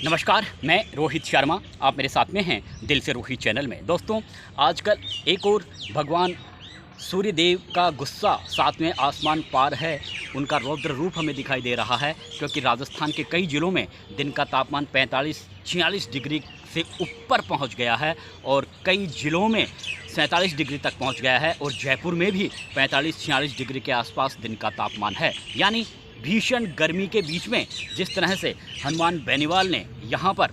नमस्कार, मैं रोहित शर्मा। आप मेरे साथ में हैं दिल से रोहित चैनल में। दोस्तों, आजकल एक और भगवान सूर्य देव का गुस्सा सातवें आसमान पार है, उनका रौद्र रूप हमें दिखाई दे रहा है। क्योंकि राजस्थान के कई ज़िलों में दिन का तापमान 45-46 डिग्री से ऊपर पहुंच गया है और कई ज़िलों में 47 डिग्री तक पहुंच गया है और जयपुर में भी 45-46 डिग्री के आसपास दिन का तापमान है। यानी भीषण गर्मी के बीच में जिस तरह से हनुमान बेनीवाल ने यहाँ पर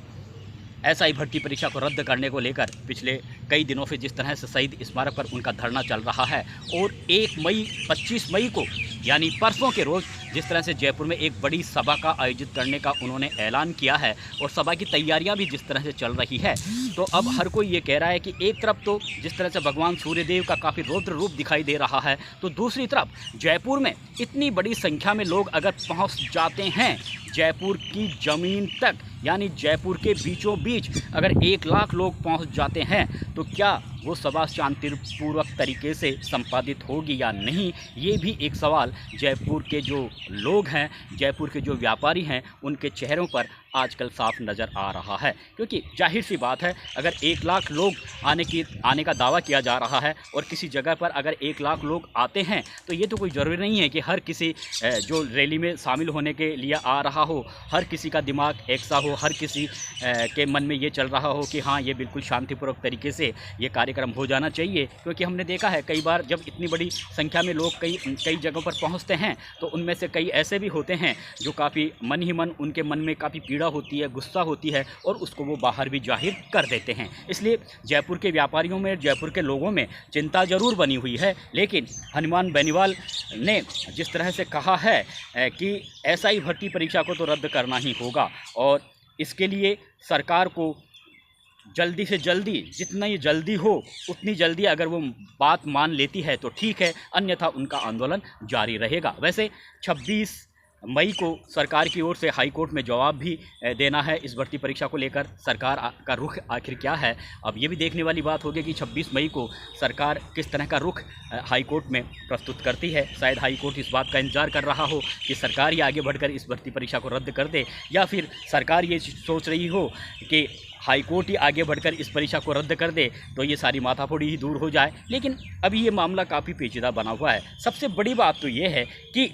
एसआई भर्ती परीक्षा को रद्द करने को लेकर पिछले कई दिनों से जिस तरह से शहीद स्मारक पर उनका धरना चल रहा है और 25 मई को यानी परसों के रोज़ जिस तरह से जयपुर में एक बड़ी सभा का आयोजित करने का उन्होंने ऐलान किया है और सभा की तैयारियां भी जिस तरह से चल रही है, तो अब हर कोई ये कह रहा है कि एक तरफ तो जिस तरह से भगवान सूर्यदेव का काफ़ी रौद्र रूप दिखाई दे रहा है, तो दूसरी तरफ जयपुर में इतनी बड़ी संख्या में लोग अगर पहुँच जाते हैं जयपुर की ज़मीन तक, यानी जयपुर के बीचों बीच अगर 1 लाख लोग पहुंच जाते हैं, तो क्या वो सभा शांतिपूर्वक तरीके से संपादित होगी या नहीं, ये भी एक सवाल जयपुर के जो लोग हैं, जयपुर के जो व्यापारी हैं, उनके चेहरों पर आजकल साफ नज़र आ रहा है। क्योंकि जाहिर सी बात है, अगर 1 लाख लोग आने का दावा किया जा रहा है और किसी जगह पर अगर 1 लाख लोग आते हैं, तो ये तो कोई ज़रूरी नहीं है कि हर किसी जो रैली में शामिल होने के लिए आ रहा हो, हर किसी का दिमाग एक सा हो, हर किसी के मन में ये चल रहा हो कि हाँ, ये बिल्कुल शांतिपूर्वक तरीके से ये कार्यक्रम हो जाना चाहिए। क्योंकि हमने देखा है कई बार जब इतनी बड़ी संख्या में लोग कई जगहों पर पहुंचते हैं, तो उनमें से कई ऐसे भी होते हैं जो काफ़ी मन ही मन उनके मन में काफ़ी पीड़ा होती है, गुस्सा होती है और उसको वो बाहर भी जाहिर कर देते हैं। इसलिए जयपुर के व्यापारियों में, जयपुर के लोगों में चिंता ज़रूर बनी हुई है। लेकिन हनुमान बेनीवाल ने जिस तरह से कहा है कि एसआई भर्ती परीक्षा को तो रद्द करना ही होगा और इसके लिए सरकार को जल्दी से जल्दी, जितना ये जल्दी हो उतनी जल्दी अगर वो बात मान लेती है तो ठीक है, अन्यथा उनका आंदोलन जारी रहेगा। वैसे 26 मई को सरकार की ओर से हाई कोर्ट में जवाब भी देना है इस भर्ती परीक्षा को लेकर। सरकार का रुख आखिर क्या है, अब ये भी देखने वाली बात होगी कि 26 मई को सरकार किस तरह का रुख हाई कोर्ट में प्रस्तुत करती है। शायद हाई कोर्ट इस बात का इंतजार कर रहा हो कि सरकार ही आगे बढ़कर इस भर्ती परीक्षा को रद्द कर दे, या फिर सरकार ये सोच रही हो कि हाई कोर्ट ही आगे बढ़कर इस परीक्षा को रद्द कर दे तो ये सारी माथाफोड़ी ही दूर हो जाए। लेकिन अभी ये मामला काफ़ी पेचीदा बना हुआ है। सबसे बड़ी बात तो ये है कि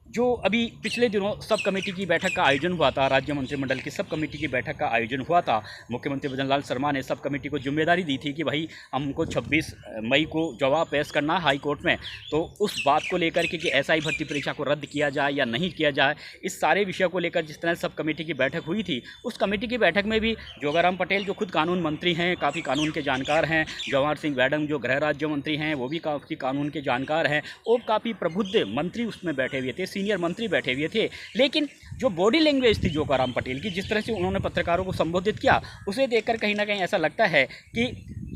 जो अभी पिछले दिनों सब कमेटी की बैठक का आयोजन हुआ था, राज्य मंत्रिमंडल की सब कमेटी की बैठक का आयोजन हुआ था। मुख्यमंत्री भजनलाल शर्मा ने सब कमेटी को जिम्मेदारी दी थी कि भाई हमको 26 मई को जवाब पेश करना हाई कोर्ट में, तो उस बात को लेकर कि एसआई भर्ती परीक्षा को रद्द किया जाए या नहीं किया जाए, इस सारे विषय को लेकर जिस तरह सब कमेटी की बैठक हुई थी, उस कमेटी की बैठक में भी जोगाराम पटेल जो खुद कानून मंत्री हैं, काफ़ी कानून के जानकार हैं, जवाहर सिंह मैडम जो गृह राज्य मंत्री हैं, वो भी काफ़ी कानून के जानकार हैं और काफ़ी प्रबुद्ध मंत्री उसमें बैठे हुए थे, सीनियर मंत्री बैठे हुए थे। लेकिन जो बॉडी लैंग्वेज थी जोगाराम पटेल की, जिस तरह से उन्होंने पत्रकारों को संबोधित किया, उसे देखकर कहीं ना कहीं ऐसा लगता है कि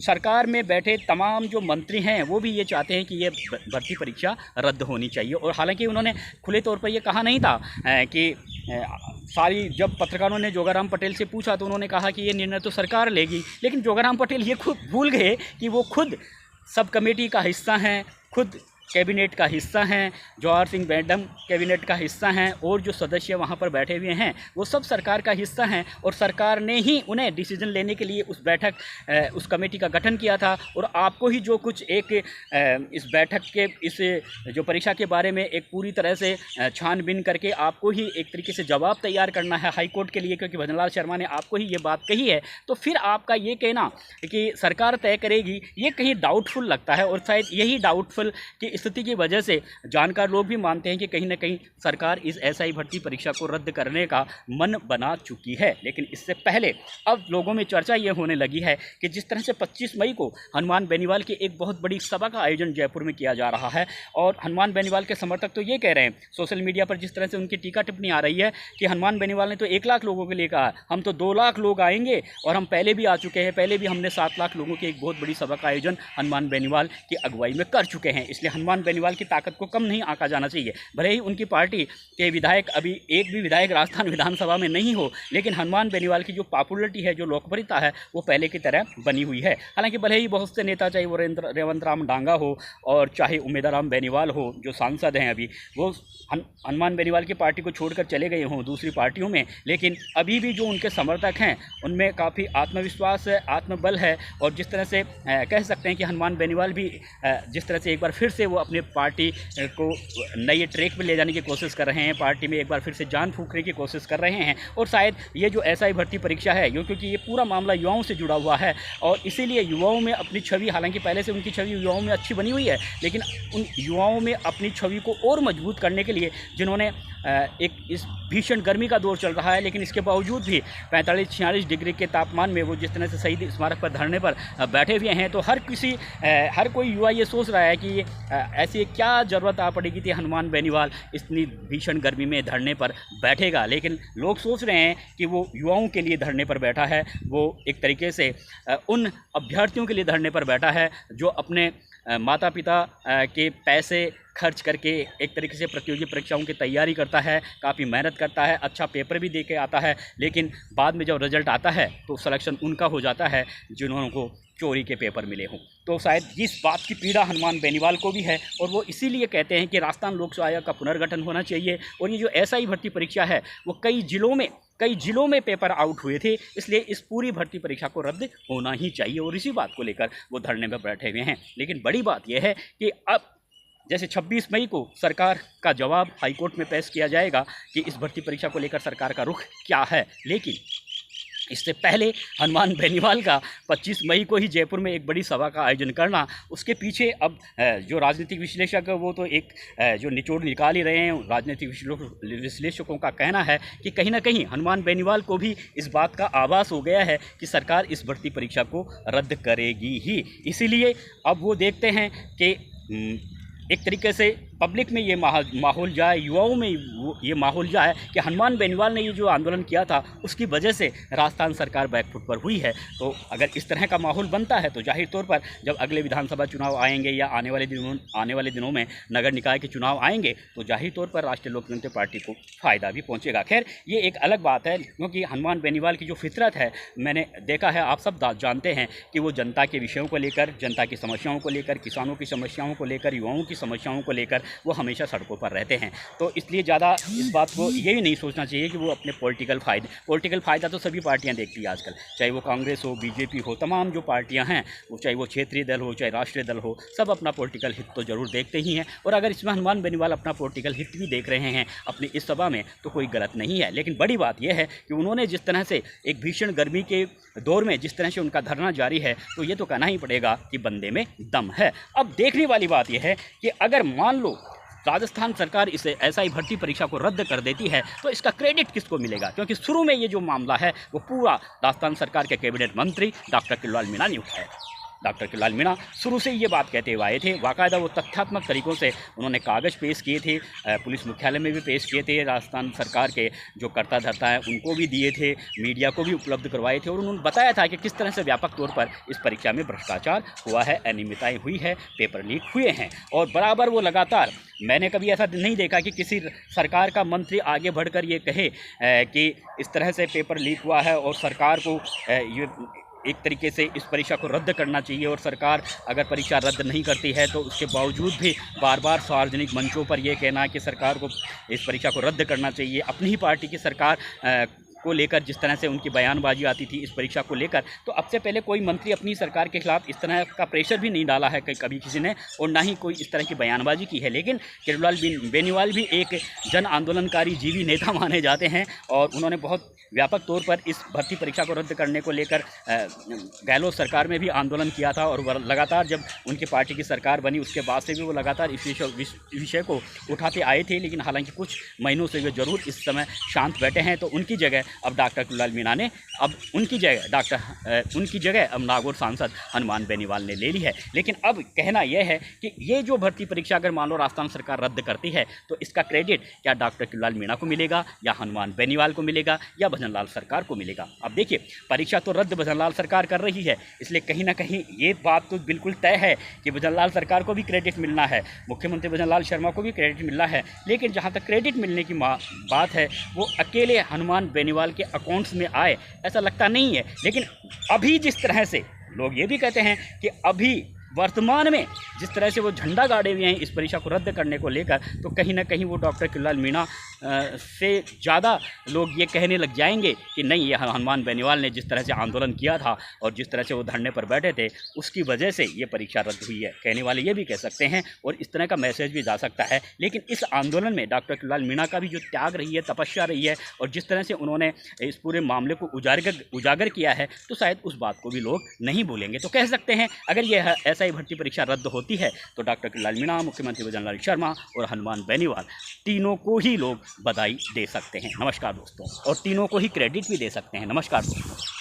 सरकार में बैठे तमाम जो मंत्री हैं वो भी ये चाहते हैं कि ये भर्ती परीक्षा रद्द होनी चाहिए। और हालांकि उन्होंने खुले तौर पर ये कहा नहीं था कि जब पत्रकारों ने जोगाराम पटेल से पूछा तो उन्होंने कहा कि ये निर्णय तो सरकार लेगी, लेकिन जोगाराम पटेल ये खुद भूल गए कि वो खुद सब कमेटी का हिस्सा हैं, खुद कैबिनेट का हिस्सा हैं, जवाहर सिंह मैडम कैबिनेट का हिस्सा हैं और जो सदस्य वहाँ पर बैठे हुए हैं वो सब सरकार का हिस्सा हैं और सरकार ने ही उन्हें डिसीजन लेने के लिए उस कमेटी का गठन किया था। और आपको ही जो कुछ एक इस बैठक के इस जो परीक्षा के बारे में एक पूरी तरह से छानबीन करके आपको ही एक तरीके से जवाब तैयार करना है हाई कोर्ट के लिए, क्योंकि भजनलाल शर्मा ने आपको ही ये बात कही है, तो फिर आपका ये कहना कि सरकार तय करेगी, ये कहीं डाउटफुल लगता है। और शायद यही डाउटफुल की स्थिति की वजह से जानकार लोग भी मानते हैं कि कहीं ना कहीं सरकार इस एसआई भर्ती परीक्षा को रद्द करने का मन बना चुकी है। लेकिन इससे पहले अब लोगों में चर्चा ये होने लगी है कि जिस तरह से 25 मई को हनुमान बेनीवाल की एक बहुत बड़ी सभा का आयोजन जयपुर में किया जा रहा है और हनुमान बेनीवाल के समर्थक तो ये कह रहे हैं, सोशल मीडिया पर जिस तरह से उनकी टीका टिप्पणी आ रही है कि हनुमान बेनीवाल ने तो 1 लाख लोगों के लिए कहा, हम तो 2 लाख लोग आएंगे और हम पहले भी आ चुके हैं, पहले भी हमने 7 लाख लोगों की एक बहुत बड़ी सभा का आयोजन हनुमान बेनीवाल की अगुवाई में कर चुके हैं। इसलिए हनुमान बेनीवाल की ताकत को कम नहीं आंका जाना चाहिए। भले ही उनकी पार्टी के विधायक अभी एक भी विधायक राजस्थान विधानसभा में नहीं हो, लेकिन हनुमान बेनीवाल की जो पॉपुलरिटी है, जो लोकप्रियता है, वो पहले की तरह बनी हुई है। हालांकि भले ही बहुत से नेता, चाहे वो रेवंत राम डांगा हो और चाहे उमेदराम बेनीवाल हो, जो सांसद हैं अभी, वो हनुमान बेनीवाल की पार्टी को छोड़कर चले गए हों दूसरी पार्टियों में, लेकिन अभी भी जो उनके समर्थक हैं उनमें काफ़ी आत्मविश्वास है, आत्मबल है। और जिस तरह से कह सकते हैं कि हनुमान बेनीवाल भी जिस तरह से एक बार फिर से वो अपने पार्टी को नए ट्रैक पर ले जाने की कोशिश कर रहे हैं, पार्टी में एक बार फिर से जान फूंकने की कोशिश कर रहे हैं। और शायद ये जो एसआई भर्ती परीक्षा है, क्योंकि ये पूरा मामला युवाओं से जुड़ा हुआ है और इसीलिए युवाओं में अपनी छवि, हालांकि पहले से उनकी छवि युवाओं में अच्छी बनी हुई है, लेकिन उन युवाओं में अपनी छवि को और मजबूत करने के लिए जिन्होंने एक इस भीषण गर्मी का दौर चल रहा है, लेकिन इसके बावजूद भी 45-46 डिग्री के तापमान में वो जिस तरह से शहीद स्मारक पर धरने पर बैठे हुए हैं, तो हर कोई युवा ये सोच रहा है कि ऐसी क्या ज़रूरत आ पड़ेगी थी हनुमान बेनीवाल इतनी भीषण गर्मी में धरने पर बैठेगा। लेकिन लोग सोच रहे हैं कि वो युवाओं के लिए धरने पर बैठा है, वो एक तरीके से उन अभ्यर्थियों के लिए धरने पर बैठा है जो अपने माता पिता के पैसे खर्च करके एक तरीके से प्रतियोगी परीक्षाओं की तैयारी करता है, काफ़ी मेहनत करता है, अच्छा पेपर भी दे के आता है, लेकिन बाद में जब रिजल्ट आता है तो सिलेक्शन उनका हो जाता है जिन्होंने को चोरी के पेपर मिले हों। तो शायद इस बात की पीड़ा हनुमान बेनीवाल को भी है और वो इसीलिए कहते हैं कि राजस्थान लोक सेवा आयोग का पुनर्गठन होना चाहिए। और ये जो एसआई भर्ती परीक्षा है वो कई जिलों में पेपर आउट हुए थे, इसलिए इस पूरी भर्ती परीक्षा को रद्द होना ही चाहिए और इसी बात को लेकर वो धरने में बैठे हुए हैं। लेकिन बड़ी बात यह है कि अब जैसे 26 मई को सरकार का जवाब हाईकोर्ट में पेश किया जाएगा कि इस भर्ती परीक्षा को लेकर सरकार का रुख क्या है, लेकिन इससे पहले हनुमान बेनीवाल का 25 मई को ही जयपुर में एक बड़ी सभा का आयोजन करना, उसके पीछे अब जो राजनीतिक विश्लेषक वो तो एक जो निचोड़ निकाल ही रहे हैं। राजनीतिक विश्लेषकों का कहना है कि कहीं ना कहीं हनुमान बेनीवाल को भी इस बात का आभास हो गया है कि सरकार इस भर्ती परीक्षा को रद्द करेगी ही। इसीलिए अब वो देखते हैं कि एक तरीके से पब्लिक में ये माहौल जाए, युवाओं में ये माहौल जाए कि हनुमान बेनीवाल ने ये जो आंदोलन किया था उसकी वजह से राजस्थान सरकार बैकफुट पर हुई है। तो अगर इस तरह का माहौल बनता है तो जाहिर तौर पर जब अगले विधानसभा चुनाव आएंगे या आने वाले दिनों में नगर निकाय के चुनाव आएंगे तो जाहिर तौर पर राष्ट्रीय लोक जनता पार्टी को फ़ायदा भी पहुँचेगा। खैर, ये एक अलग बात है, क्योंकि हनुमान बेनीवाल की जो फितरत है, मैंने देखा है, आप सब जानते हैं कि वो जनता के विषयों को लेकर, जनता की समस्याओं को लेकर, किसानों की समस्याओं को लेकर, युवाओं की समस्याओं को लेकर वो हमेशा सड़कों पर रहते हैं। तो इसलिए ज़्यादा इस बात को ये भी नहीं सोचना चाहिए कि वो अपने पॉलिटिकल फ़ायदा तो सभी पार्टियां देखती हैं आजकल, चाहे वो कांग्रेस हो, बीजेपी हो, तमाम जो पार्टियां हैं, वो चाहे वो क्षेत्रीय दल हो, चाहे राष्ट्रीय दल हो, सब अपना पॉलिटिकल हित तो ज़रूर देखते ही हैं। और अगर इसमें हनुमान बेनीवाल अपना पॉलिटिकल हित भी देख रहे हैं अपनी इस सभा में तो कोई गलत नहीं है। लेकिन बड़ी बात यह है कि उन्होंने जिस तरह से एक भीषण गर्मी के दौर में जिस तरह से उनका धरना जारी है, तो ये तो कहना ही पड़ेगा कि बंदे में दम है। अब देखने वाली बात यह है कि अगर मान लो राजस्थान सरकार इसे एसआई भर्ती परीक्षा को रद्द कर देती है तो इसका क्रेडिट किसको मिलेगा, क्योंकि शुरू में ये जो मामला है वो पूरा राजस्थान सरकार के कैबिनेट मंत्री डॉक्टर किरोड़ीलाल मीणा ने उठाया था। डॉक्टर किरोड़ीलाल मीणा शुरू से ये बात कहते हुए आए थे, बाकायदा वो तथ्यात्मक तरीक़ों से उन्होंने कागज़ पेश किए थे, पुलिस मुख्यालय में भी पेश किए थे, राजस्थान सरकार के जो कर्ता धर्ता हैं उनको भी दिए थे, मीडिया को भी उपलब्ध करवाए थे और उन्होंने बताया था कि किस तरह से व्यापक तौर पर इस परीक्षा में भ्रष्टाचार हुआ है, अनियमितताएँ हुई है, पेपर लीक हुए हैं। और बराबर वो लगातार, मैंने कभी ऐसा नहीं देखा कि किसी सरकार का मंत्री आगे बढ़कर ये कहे कि इस तरह से पेपर लीक हुआ है और सरकार को ये एक तरीके से इस परीक्षा को रद्द करना चाहिए। और सरकार अगर परीक्षा रद्द नहीं करती है तो उसके बावजूद भी बार बार सार्वजनिक मंचों पर यह कहना है कि सरकार को इस परीक्षा को रद्द करना चाहिए। अपनी ही पार्टी की सरकार को लेकर जिस तरह से उनकी बयानबाजी आती थी इस परीक्षा को लेकर, तो अब से पहले कोई मंत्री अपनी सरकार के खिलाफ इस तरह का प्रेशर भी नहीं डाला है कभी किसी ने, और ना ही कोई इस तरह की बयानबाजी की है। लेकिन किरोड़ीलाल बेनीवाल भी एक जन आंदोलनकारी जीवी नेता माने जाते हैं और उन्होंने बहुत व्यापक तौर पर इस भर्ती परीक्षा को रद्द करने को लेकर गहलोत सरकार में भी आंदोलन किया था और लगातार जब उनकी पार्टी की सरकार बनी उसके बाद से भी वो लगातार इस विषय को उठाते आए थे। लेकिन हालांकि कुछ महीनों से वे जरूर इस समय शांत बैठे हैं, तो उनकी जगह अब डॉक्टर कुल्लाल मीणा ने अब उनकी जगह अब नागौर सांसद हनुमान बेनीवाल ने ले ली है। लेकिन अब कहना यह है कि ये जो भर्ती परीक्षा अगर मान लो राजस्थान सरकार रद्द करती है तो इसका क्रेडिट क्या डॉक्टर कुल्लाल मीणा को मिलेगा या हनुमान बेनीवाल को मिलेगा या भजनलाल सरकार को मिलेगा। अब देखिए, परीक्षा तो रद्द भजनलाल सरकार कर रही है, इसलिए कहीं ना कहीं ये बात तो बिल्कुल तय है कि भजनलाल सरकार को भी क्रेडिट मिलना है, मुख्यमंत्री भजनलाल शर्मा को भी क्रेडिट मिलना है। लेकिन जहाँ तक क्रेडिट मिलने की बात है वो अकेले हनुमान बेनीवाल के अकाउंट्स में आए ऐसा लगता नहीं है। लेकिन अभी जिस तरह से लोग ये भी कहते हैं कि अभी वर्तमान में जिस तरह से वो झंडा गाड़े हुए हैं इस परीक्षा को रद्द करने को लेकर, तो कहीं ना कहीं वो डॉक्टर कुल्लाल मीणा से ज़्यादा लोग ये कहने लग जाएंगे कि नहीं, ये हनुमान बेनीवाल ने जिस तरह से आंदोलन किया था और जिस तरह से वो धरने पर बैठे थे उसकी वजह से ये परीक्षा रद्द हुई है। कहने वाले ये भी कह सकते हैं और इस तरह का मैसेज भी जा सकता है। लेकिन इस आंदोलन में डॉक्टर कुल्लाल मीणा का भी जो त्याग रही है, तपस्या रही है और जिस तरह से उन्होंने इस पूरे मामले को उजागर किया है, तो शायद उस बात को भी लोग नहीं भूलेंगे। तो कह सकते हैं अगर ये SI भर्ती परीक्षा रद्द होती है तो डॉक्टर कुल्लाल मीणा, मुख्यमंत्री भजनलाल शर्मा और हनुमान बेनीवाल तीनों को ही लोग बधाई दे सकते हैं। नमस्कार दोस्तों, और तीनों को ही क्रेडिट भी दे सकते हैं। नमस्कार दोस्तों।